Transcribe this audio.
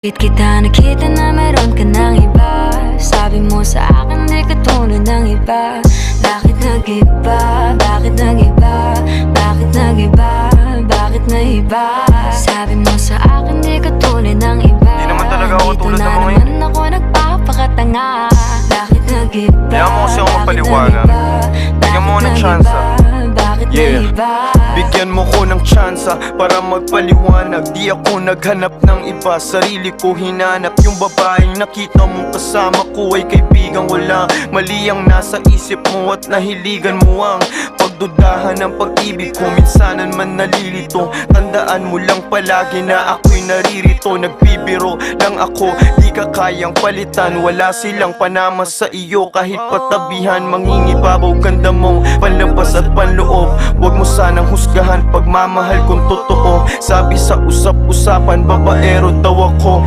Bakit kita nakita na meron ka ng iba? Sabi mo sa akin di ka tulad ng iba. Bakit nag-iba? Bakit nag-iba? Bakit nag-iba? Bakit nag-iba? Sabi mo sa akin di ka tulad ng iba. Di naman talaga ako Dito tulad ng na mga naman ako nagpapakatanga. Bakit nag-iba? Kaya mo kasi ako magpaliwanag. Bigyan mo ako ng tsansa. Yeah, bigyan mo ko ng tsansa para magpaliwanag. Di ako naghanap ng iba, sarili ko hinanap. Yung babaeng nakita mong kasama ko ay kaibigan. Wala mali ang nasa isip mo at nahiligan mo ang pagdudahan ng pag-ibig ko. Minsanan man nalilito, tandaan mo lang palagi na ako'y naririto. Nagbibiro lang ako, di ka kayang palitan. Wala silang panama sa iyo kahit patabihan. Mangingibabaw ganda mong panlabas at panloob. Huwag mo sanang husgahan pagmamahal kung totoo. Sabi sa usap-usapan, babaero daw ako.